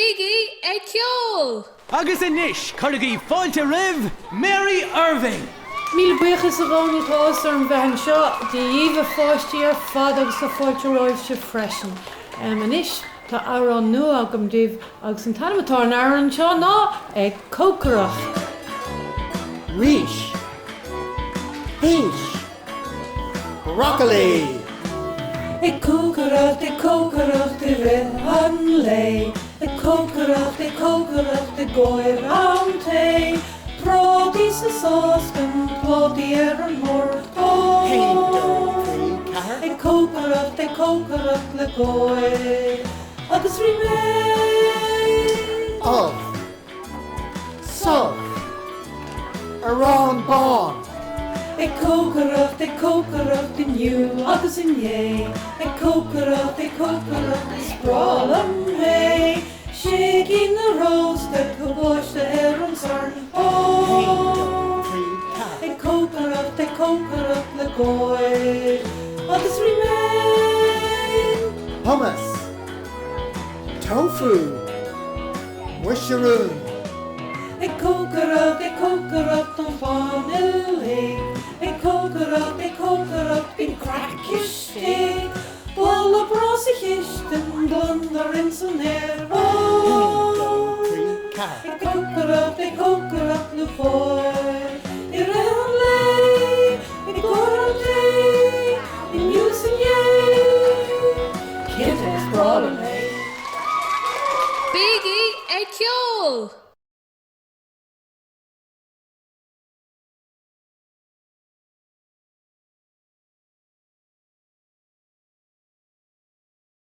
Biggie e ceol. Agus inis, Carnegie Fáilte Riv, Mary Irving. Míle buchas a gáinní táar an bhean seo de dhéomh fáistí ar fad agus a fáilte roiimh se freisin. Anis tá árán nua agam díobh agus an tanimetá an áran seo ná ag cócarach. Rís, Pís, Broccoli. Ag cócarach de bheith an lei. Ag cócarach de góir an té. Prodi sa sástan, plodi an mór. Ag cócarach le góir. Agus remain Of, Sub, Around Bond. Ag cócarach de nniu agus inné. Ag cócarach spráil am hé. Shaking the rose that could wash the hair and sun. Ag cócarach le góir. Agus remain Hummus, Tofu, Musharoon. Ag cócarach don fáin ilé. Ag cócarach bín crackish steak. Bol a brasa chistan blundar in san air. Ag cócarach le fóir. I ran lei, ag goran lei, I news and yay. Kid is brought away. Biggie e ceol.